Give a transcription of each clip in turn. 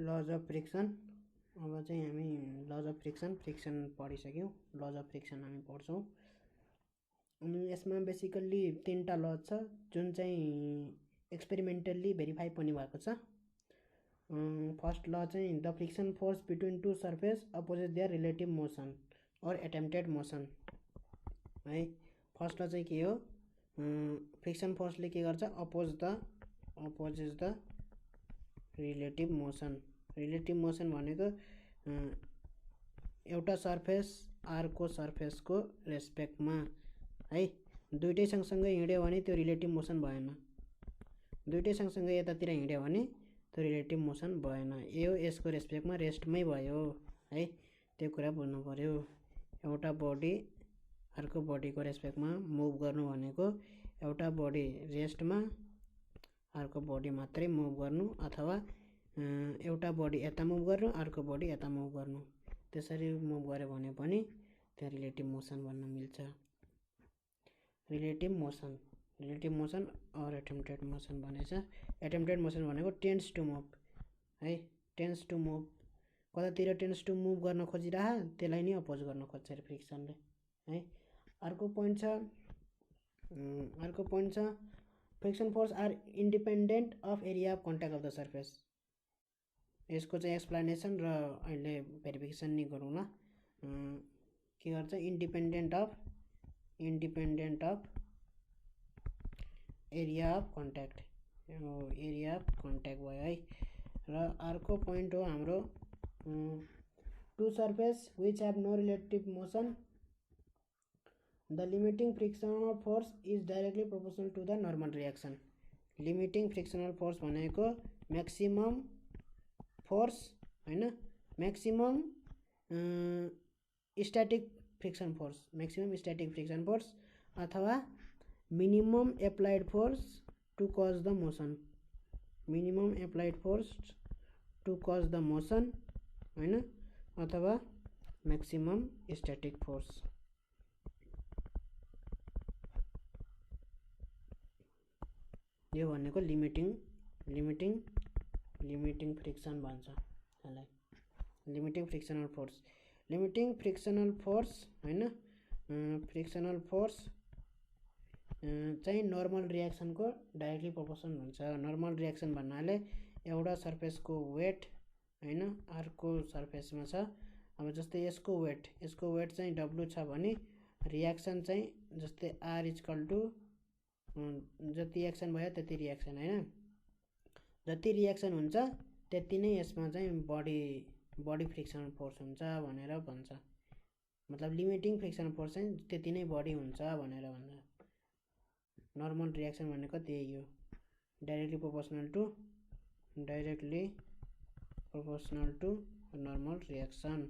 Lodge of friction. अब चाहिँ हामी लज अफ फ्रिक्सन पढिसक्यौँ। लज अफ फ्रिक्सन हामी पढ्छौँ। अनि यसमा बेसिकल्ली 3टा लज छ जुन चाहिँ एक्सपेरिमेन्टल्ली भेरिफाई पनि भएको छ। फर्स्ट ल चाहिँ the friction force between two surface opposite their relative motion और एटेम्प्टेड मोसन है। फर्स्ट ल चाहिँ के हो, फ्रिक्सन फोर्सले के गर्छ, oppose the relative motion. Relative motion भनेको एउटा सर्फेस अर्को सर्फेसको रेस्पेक्टमा है। दुइटै सँगसँगै हिँड्यो भने त्यो रिलेटिभ मोसन भएन, दुइटै सँगसँगै यतातिर हिँड्यो भने त्यो रिलेटिभ मोसन भएन। यो यसको रेस्पेक्टमा रेस्टमै भयो है, त्यो कुरा बुझ्नु पर्यो। एउटा बडी अर्को बडीको रेस्पेक्टमा मुभ गर्नु भनेको एउटा बडी रेस्टमा अर्को बडी मात्रै मुभ गर्नु, अथवा एउटा बडी यता मुभ गर्नु अर्को बडी यता मुभ गर्नु, त्यसरी मुभ गर्यो भने पनि त्यहाँ रिलेटिभ मोसन भन्न मिल्छ। रिलेटिभ मोसन और एटेम्प्टेड मोसन भनेछ। एटेम्प्टेड मोसन भनेको टेन्स टु मुभ है, टेन्स टु मुभ, कतातिर टेन्स टु मुभ गर्न खोजिरह त्यसलाई नै अपोज गर्न खोज्छ फ्रिक्सनले है। अर्को पोइन्ट छ friction force are independent of area of contact of the surface. यसको चाहिँ एक्सप्लेनेसन र अहिले भेरिफिकेसन नि गरौँ ल। के गर्छ, independent of area of contact, area of contact भयो है। र अर्को पोइन्ट हो हाम्रो two surface which have no relative motion the limiting frictional force is directly proportional to the normal reaction. Limiting frictional force भनेको म्याक्सिमम फोर्स हैन, maximum static friction force, maximum static friction force अथवा minimum applied force to cause the motion, minimum applied force to cause the motion हैन, अथवा maximum static force. यो भनेको limiting friction भन्छ यसलाई, limiting frictional force. Limiting frictional force हैन, frictional force चाहिँ normal रियाक्सनको directly proportional हुन्छ। नर्मल रियाक्सन भन्नाले एउटा सर्फेसको वेट हैन अर्को सर्फेसमा छ। अब जस्तै यसको वेट चाहिँ W छ भने रियाक्सन चाहिँ जस्तै R इक्वल टु जति एक्सन भयो त्यति रियाक्सन हैन, जति रियाक्सन हुन्छ त्यति नै यसमा चाहिँ बडी फ्रिक्सनल फोर्स हुन्छ भनेर भन्छ। मतलब लिमिटिङ फ्रिक्सनल फोर्स चाहिँ त्यति नै बडी हुन्छ भनेर भन्छ। नर्मल रियाक्सन भनेको त्यही हो, directly proportional to normal reaction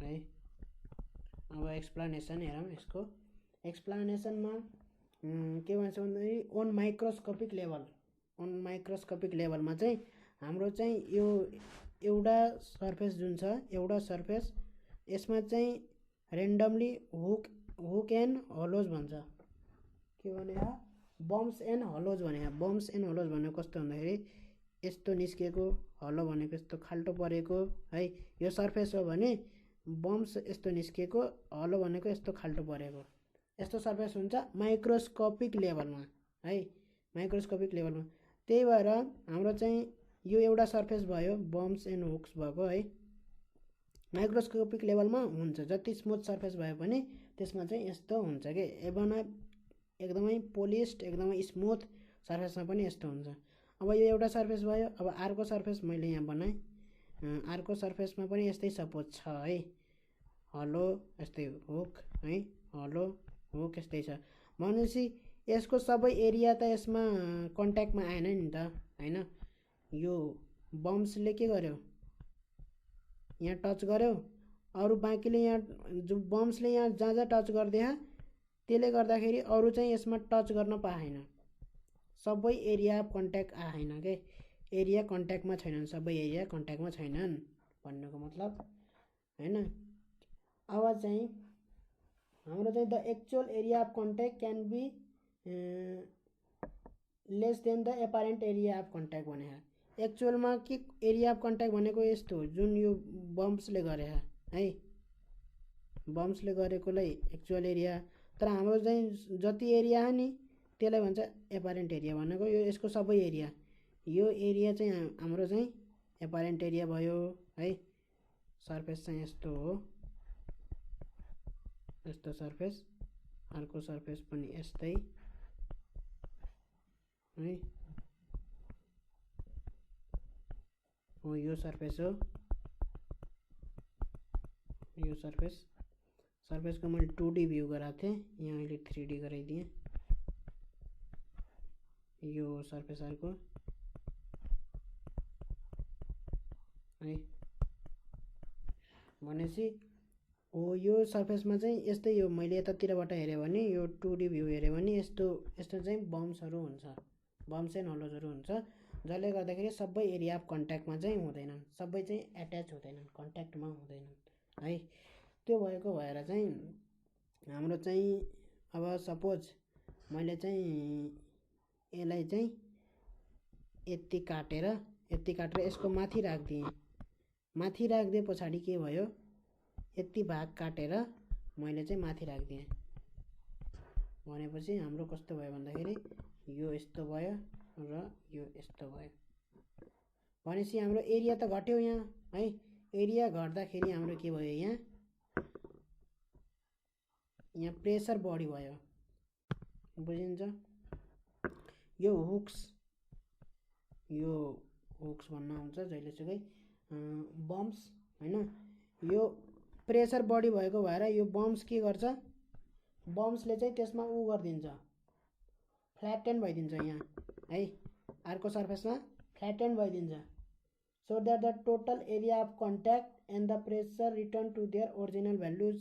है। अब एक्सप्लेनेसन हेरौँ। यसको एक्सप्लेनेसनमा के भन्छ भन्दाखेरि अन माइक्रोस्कोपिक लेभलमा चाहिँ हाम्रो चाहिँ यो एउटा सर्फेस जुन छ, एउटा सर्फेस यसमा चाहिँ रेन्डमली हुक एन्ड हलोज भन्छ। के भने बम्स एन्ड हलोज भने, बम्स एन्ड हलोज भनेको कस्तो भन्दाखेरि यस्तो निस्केको, हलो भनेको यस्तो खाल्टो परेको है, यो सर्फेस हो भने बम्स यस्तो निस्केको, हलो भनेको यस्तो खाल्टो परेको, यस्तो सर्फेस हुन्छ माइक्रोस्कोपिक लेभलमा है, माइक्रोस्कोपिक लेभलमा। त्यही भएर हाम्रो चाहिँ यो एउटा सर्फेस भयो बम्स एन्ड हुक्स भएको है, माइक्रोस्कोपिक लेभलमा हुन्छ। जति स्मुथ सर्फेस भए पनि त्यसमा चाहिँ यस्तो हुन्छ कि एकदमै पोलिस्ड एकदमै स्मुथ सर्फेसमा पनि यस्तो हुन्छ। अब यो एउटा सर्फेस भयो। अब अर्को सर्फेस मैले यहाँ बनाएँ, अर्को सर्फेसमा पनि यस्तै सपोज छ है, हलो यस्तै हुक है, हलो हुक यस्तै छ भनेपछि यसको सबै एरिया त यसमा कन्ट्याक्टमा आएन नि त हैन। यो बम्सले के गर्यो, यहाँ टच गर्यो, अरू बाँकीले यहाँ जो बम्सले यहाँ जहाँ टच गरिदिए त्यसले गर्दाखेरि अरू चाहिँ यसमा टच गर्न पाएन, सबै एरिया अफ कन्ट्याक्ट आएन के, एरिया कन्ट्याक्टमा छैनन्, सबै एरिया कन्ट्याक्टमा छैनन् भन्नुको मतलब हैन। अब चाहिँ हाम्रो चाहिँ the actual area of contact can be less than the apparent area of contact भने एक्चुअलमा के एरिया अफ कन्ट्याक्ट भनेको यस्तो हो जुन यो बम्प्सले गरे है, बम्प्सले गरेकोलाई एक्चुअल एरिया। तर हाम्रो चाहिँ जति एरिया हो नि त्यसलाई भन्छ एपारेन्ट एरिया भनेको यो यसको सबै एरिया, यो एरिया चाहिँ हाम्रो चाहिँ एपारेन्ट एरिया भयो है। सर्फेस चाहिँ यस्तो हो, यस्तो सर्फेस, अर्को सर्फेस पनि यस्तै है। हो यो सर्फेस हो, यो सर्फेस। सर्फेसको मैले 2D भ्यू गराएको थिएँ, यहाँ अहिले 3D गराइदिएँ। यो सर्फेस अर्को है भनेपछि हो। यो सर्फेसमा चाहिँ यस्तै, यो मैले यतातिरबाट हेऱ्यो भने यो 2D भ्यू हेऱ्यो भने यस्तो यस्तो चाहिँ बम्प्सहरू हुन्छ, बम्प्स एन्ड होलोजहरू हुन्छ, जसले गर्दाखेरि सबै एरिया अफ कन्ट्याक्टमा चाहिँ हुँदैनन्, सबै चाहिँ एट्याच हुँदैनन्, कन्ट्याक्टमा हुँदैनन् है। त्यो भएको भएर चाहिँ हाम्रो चाहिँ अब सपोज मैले चाहिँ यसलाई चाहिँ यति काटेर यसको माथि राखिदिएँ। माथि राखिदिए पछाडि के भयो, यति भाग काटेर मैले चाहिँ माथि राखिदिएँ भनेपछि हाम्रो कस्तो भयो भन्दाखेरि यो यस्तो भयो र यो यस्तो भयो। भनेपछि हाम्रो एरिया त घट्यो यहाँ है। एरिया घट्दाखेरि हाम्रो के भयो, यहाँ प्रेसर बढी भयो, बुझिन्छ। यो हुक्स भन्न आउँछ जहिलेसुकै बम्प्स होइन। यो प्रेसर बढी भएको भएर यो बम्प्स के गर्छ, बम्प्सले चाहिँ त्यसमा उ गरिदिन्छ, फ्ल्याटेन भइदिन्छ यहाँ है, अर्को सर्फेसमा फ्ल्याटेन भइदिन्छ। So that the total area of contact and the pressure return to their original values.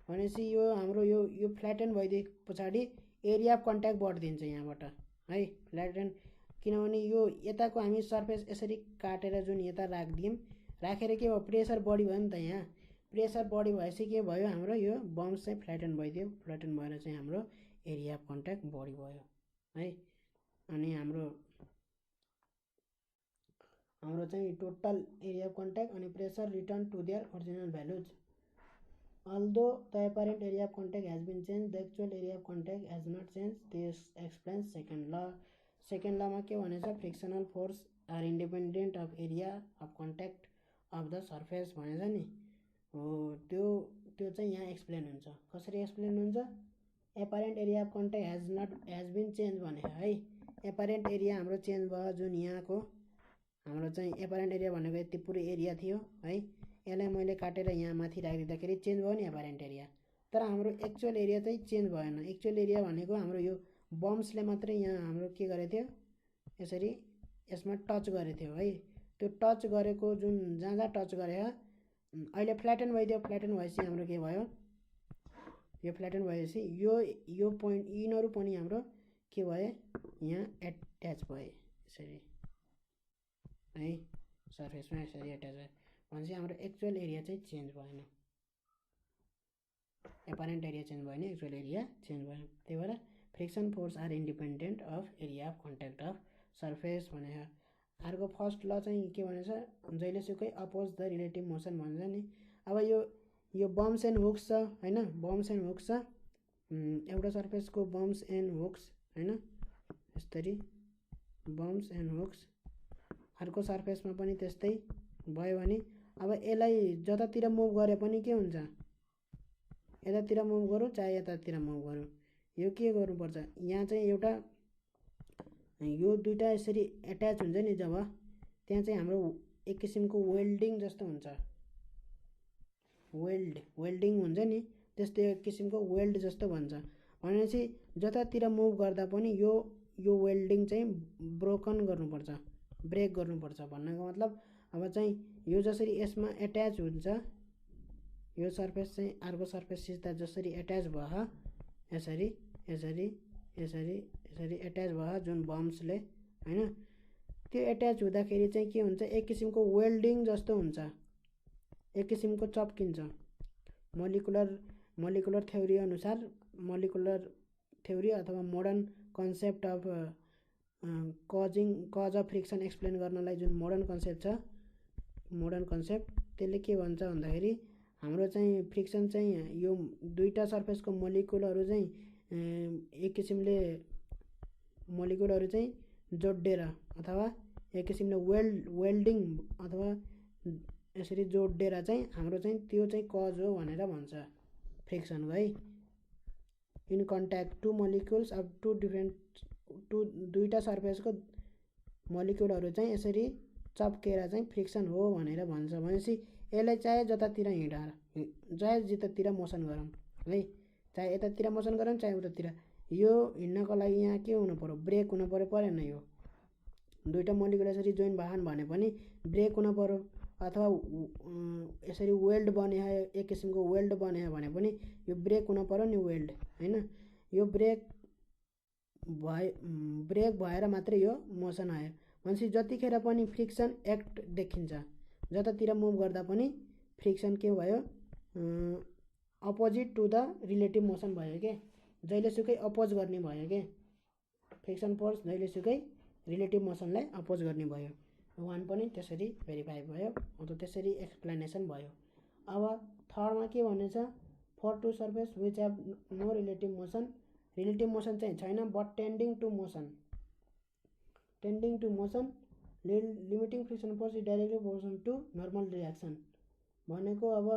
भनेपछि यो हाम्रो यो फ्ल्याटेन भइदिए पछाडि एरिया अफ कन्ट्याक्ट बढिदिन्छ यहाँबाट है, फ्ल्याटेन। किनभने यो यताको हामी सर्फेस यसरी काटेर जुन यता राखिदियौँ, राखेर के भयो, प्रेसर बढी भयो नि त। यहाँ प्रेसर बढी भएपछि के भयो, हाम्रो यो बम्प्स चाहिँ फ्ल्याटेन भइदियो, फ्ल्याटेन भएर चाहिँ हाम्रो एरिया अफ कन्ट्याक्ट बढी भयो है। अनि हाम्रो चाहिँ टोटल एरिया अफ कन्ट्याक्ट अनि pressure return to their original values. Although the apparent area of contact has been changed, the actual area of contact has not changed. This explains second law. Second law मा के भनेछ, frictional force are independent of area of contact of the surface भनेछ नि हो। त्यो चाहिँ यहाँ explain हुन्छ। कसरी एक्सप्लेन हुन्छ, apparent area of contact has been change भने है। एपारेन्ट एरिया हाम्रो चेन्ज भयो, जुन यहाँको हाम्रो चाहिँ एपारेन्ट एरिया भनेको यति पुरै एरिया थियो है। यसलाई मैले काटेर यहाँ माथि राखिदिँदाखेरि चेन्ज भयो नि एपारेन्ट एरिया, तर हाम्रो एक्चुअल एरिया चाहिँ चेन्ज भएन। एक्चुअल एरिया भनेको हाम्रो यो बम्प्सले मात्रै यहाँ हाम्रो के गरेको थियो, यसरी यसमा टच गरेको थियो है। त्यो टच गरेको जुन जहाँ टच गरे अहिले फ्ल्याटेन भइदियो। फ्ल्याटेन भएपछि हाम्रो के भयो, यो फ्ल्याटेन भएपछि यो पोइन्ट यिनीहरू पनि हाम्रो के भए, यहाँ एट्याच भए यसरी है, सर्फेसमा यसरी एट्याच भयो। भनेपछि हाम्रो एक्चुअल एरिया चाहिँ चेन्ज भएन, एपारेन्ट एरिया चेन्ज भएन, एक्चुअल एरिया चेन्ज भएन। त्यही भएर friction force are independent of area of contact of surface भने। अर्को फर्स्ट ल चाहिँ के भनेछ, जहिलेसुकै अपोज द रिलेटिभ मोसन भन्छ नि। अब यो बम्प्स एन्ड हुक्स छ होइन, बम्प्स एन्ड हुक्स छ, एउटा सर्फेसको बम्प्स एन्ड हुक्स होइन, यसरी बम्प्स एन्ड हुक्स। अर्को सर्फेसमा पनि त्यस्तै भयो भने अब यसलाई जतातिर मुभ गरे पनि के हुन्छ, यतातिर मुभ गरौँ चाहे यतातिर मुभ गरौँ, यो के गर्नुपर्छ, यहाँ चाहिँ एउटा यो दुईटा यसरी एट्याच हुन्छ नि, जब त्यहाँ चाहिँ हाम्रो एक किसिमको वेल्डिङ जस्तो हुन्छ, वेल्डिङ हुन्छ नि, त्यस्तो एक किसिमको वेल्ड जस्तो भन्छ। भनेपछि जतातिर मुभ गर्दा पनि यो वेल्डिङ चाहिँ ब्रोकन गर्नुपर्छ, ब्रेक गर्नुपर्छ भन्नको मतलब अब चाहिँ यो जसरी यसमा एट्याच हुन्छ, यो सर्फेस चाहिँ अर्को सर्फेससित जसरी एट्याच भयो, यसरी यसरी यसरी यसरी एट्याच भयो जुन बम्प्सले होइन, त्यो एट्याच हुँदाखेरि चाहिँ के हुन्छ, एक किसिमको वेल्डिङ जस्तो हुन्छ, एक किसिमको चप्किन्छ। मोलिकुलर थ्योरी अनुसार, मोलिकुलर थ्योरी अथवा modern concept of cause of friction explain गर्नलाई जुन मोडर्न कन्सेप्ट छ, मोडर्न कन्सेप्ट त्यसले के भन्छ भन्दाखेरि हाम्रो चाहिँ फ्रिक्सन चाहिँ यो दुईवटा सर्फेसको मोलिकुलहरू चाहिँ एक किसिमले मोलिकुलहरू चाहिँ जोडेर अथवा एक किसिमले वेल्डिङ अथवा यसरी जोडेर चाहिँ हाम्रो चाहिँ त्यो चाहिँ कज हो भनेर भन्छ फ्रिक्सनको है। इन कन्ट्याक्ट टु मोलिकुल्स अब दुईवटा सर्फेसको मोलिकुलहरू चाहिँ यसरी चप्केर चाहिँ फ्रिक्सन हो भनेर भन्छ। भनेपछि यसलाई चाहे जतातिर चाहे जतातिर मोसन गरौँ है, चाहे यतातिर मोसन गरौँ चाहे उतातिर, यो हिँड्नको लागि यहाँ के हुनु पऱ्यो, ब्रेक हुनु पऱ्यो, परेन? यो दुईवटा मोलिकुल यसरी जोइन भएन भने पनि ब्रेक हुनु पऱ्यो, अथवा यसरी वेल्ड बने एक किसिमको वेल्ड बने भने पनि यो ब्रेक हुनु पऱ्यो नि, वेल्ड होइन। यो ब्रेक भएर मात्रै यो मोसन आयो। भनेपछि जतिखेर पनि फ्रिक्सन एक्ट देखिन्छ, जतातिर मुभ गर्दा पनि फ्रिक्सन के भयो, opposite to the relative motion भयो के, जहिलेसुकै अपोज गर्ने भयो के, फ्रिक्सन फोर्स जहिलेसुकै रिलेटिभ मोसनलाई अपोज गर्ने भयो। वान पनि त्यसरी भेरिफाई भयो, अन्त त्यसरी एक्सप्लेनेसन भयो। अब थर्डमा के भनेछ, for two surface which have no relative motion, relative motion चाहिँ छैन but tending to motion, limiting friction force is directly proportional to normal reaction भनेको अब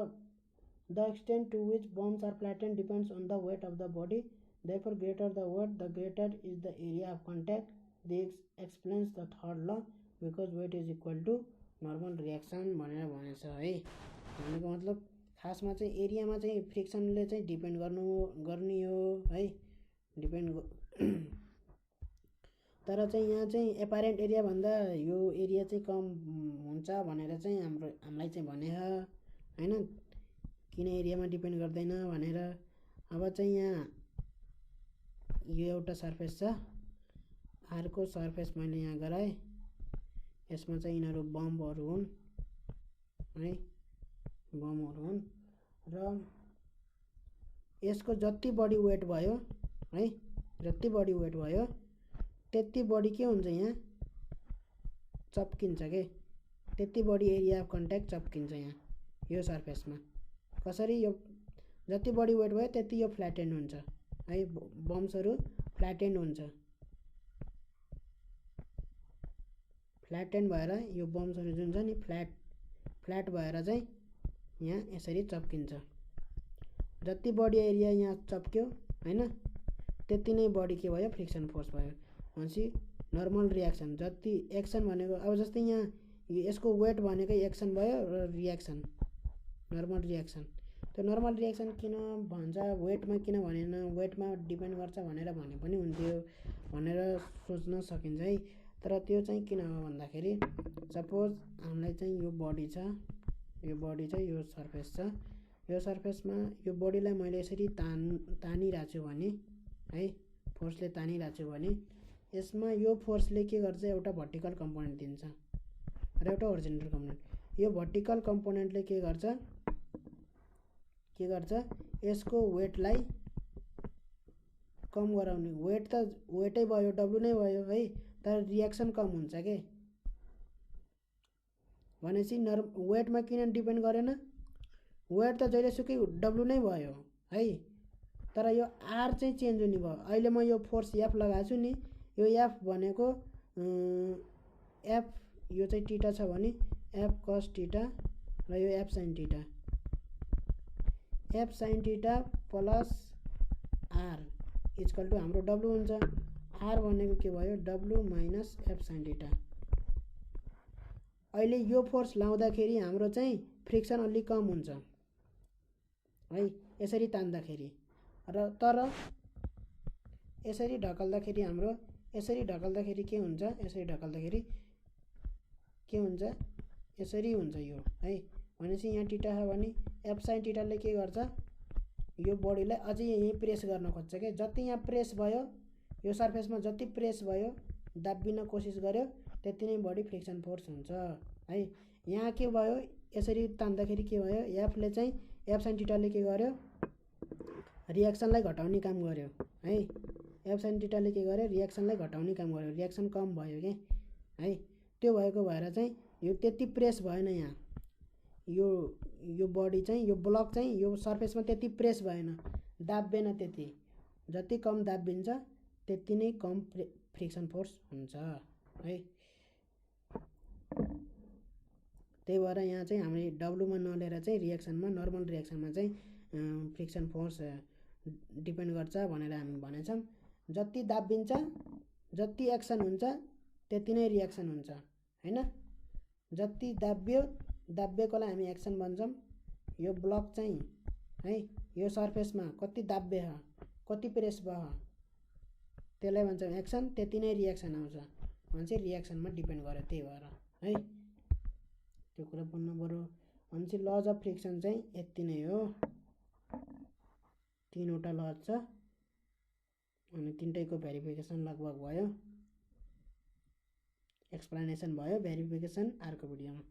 the extent to which bumps are flattened depends on the weight of the body, therefore greater the weight the greater is the area of contact, this explains the third law because weight is equal to normal reaction भनेर भनेछ है। भनेको मतलब खासमा चाहिँ एरियामा चाहिँ फ्रिक्सनले चाहिँ डिपेन्ड गर्ने हो है, डिपेन्ड तर चाहिँ यहाँ चाहिँ एपारेन्ट एरिया भन्दा यो एरिया चाहिँ कम हुन्छ भनेर चाहिँ हामीलाई चाहिँ भने होइन, किन एरियामा डिपेन्ड गर्दैन भनेर। अब चाहिँ यहाँ यो एउटा सर्फेस छ, अर्को सर्फेस मैले यहाँ गराएँ, यसमा चाहिँ यिनीहरू बमहरू हुन् है, बमहरू हुन् र यसको जति बढी वेट भयो है, जति बढी वेट भयो त्यति बढी के हुन्छ, यहाँ चप्किन्छ के, त्यति बढी एरिया अफ कन्ट्याक्ट चप्किन्छ यहाँ यो सर्फेसमा। कसरी, यो जति बढी वेट भयो त्यति यो फ्ल्याटेन्ड हुन्छ है, बम्सहरू फ्ल्याटेन्ड हुन्छ, फ्ल्याटेन्ड भएर यो बम्सहरू जुन छ नि फ्ल्याट भएर चाहिँ यहाँ यसरी चप्किन्छ। जति बढी एरिया यहाँ चप्क्यो होइन, त्यति नै बढी के भयो, फ्रिक्सन फोर्स भयो। भनेपछि नर्मल रियाक्सन जति एक्सन भनेको अब जस्तै यहाँ यसको वेट भनेकै एक्सन भयो र रियाक्सन नर्मल रियाक्सन। त्यो नर्मल रियाक्सन किन भन्छ, वेटमा किन भनेन, वेटमा डिपेन्ड गर्छ भनेर भने पनि हुन्थ्यो भनेर सोच्न सकिन्छ है। तर त्यो चाहिँ किन हो भन्दाखेरि सपोज हामीलाई चाहिँ यो बडी छ, यो बडी छ, यो सर्फेस छ, यो सर्फेसमा यो बडीलाई मैले यसरी तानिरहेको छु भने है, फोर्सले तानिरहेको छु भने यसमा यो फोर्सले के गर्छ, एउटा भर्टिकल कम्पोनेन्ट दिन्छ र एउटा होरिजोन्टल कम्पोनेन्ट। यो भर्टिकल कम्पोनेन्टले के गर्छ, यसको वेटलाई कम गराउने, वेट त वेटै भयो, डब्लु नै भयो है, तर रियाक्सन कम हुन्छ के। भनेपछि वेटमा किन डिपेन्ड गरेन, वेट त जहिलेसुकै डब्लु नै भयो है, तर यो आर चाहिँ चेन्ज हुने भयो। अहिले म यो फोर्स एफ लगाएको छु नि, यो एफ भनेको एफ यो चाहिँ टिटा छ भने एफ कस टिटा र यो F sin theta, F sin theta plus R equal to हाम्रो डब्लु हुन्छ। आर भनेको के भयो, W minus F sin theta. अहिले यो फोर्स लाउँदाखेरि हाम्रो चाहिँ फ्रिक्सन अलि कम हुन्छ है, यसरी तान्दाखेरि, र तर यसरी ढकल्दाखेरि हाम्रो यसरी ढकल्दाखेरि के हुन्छ, यसरी ढकल्दाखेरि के हुन्छ, यसरी हुन्छ यो है। भनेपछि यहाँ टिटा छ भने एफ साइन टिटाले के गर्छ, यो बडीलाई अझै यहीँ प्रेस गर्न खोज्छ क्या। जति यहाँ प्रेस भयो, यो सर्फेसमा जति प्रेस भयो, दाबिन कोसिस गर्यो, त्यति नै बढी फ्रिक्सन फोर्स हुन्छ है। यहाँ के भयो, यसरी तान्दाखेरि के भयो, एफले चाहिँ एफ साइन टिटाले के गर्यो, रियाक्सनलाई घटाउने काम गर्यो है। एप्साइन थीटाले के गर्यो रियाक्सनलाई घटाउने काम गर्यो, रियाक्सन कम भयो के है। त्यो भएको भएर चाहिँ यो त्यति प्रेस भएन यहाँ, यो बडी चाहिँ यो ब्लक चाहिँ यो सर्फेसमा त्यति प्रेस भएन, दाब्बेन त्यति। जति कम दाब्बिन्छ त्यति नै कम फ्रिक्सन फोर्स हुन्छ है। त्यही भएर यहाँ चाहिँ हामीले डब्लुमा नलिएर चाहिँ रियाक्सनमा नर्मल रियाक्सनमा चाहिँ फ्रिक्सन फोर्स डिपेन्ड गर्छ भनेर हामी भनेछौँ। जति दाब्बिन्छ जति एक्सन हुन्छ त्यति नै रियाक्सन हुन्छ हैन। जति दाब्बेकोलाई हामी एक्सन भन्छौँ। यो ब्लक चाहिँ है यो सर्फेसमा कति दाब्बे छ, कति प्रेस भयो त्यसलाई भन्छौँ एक्सन, त्यति नै रियाक्सन आउँछ भनेपछि रियाक्सनमा डिपेन्ड गर्यो। त्यही भएर है त्यो कुरा बुझ्नु पर्यो। भनेपछि लज अफ फ्रिक्सन चाहिँ यति नै हो, 3वटा लज छ अनि 3टैको भेरिफिकेसन लगभग भयो, एक्सप्लेनेसन भयो, भेरिफिकेसन अर्को भिडियोमा।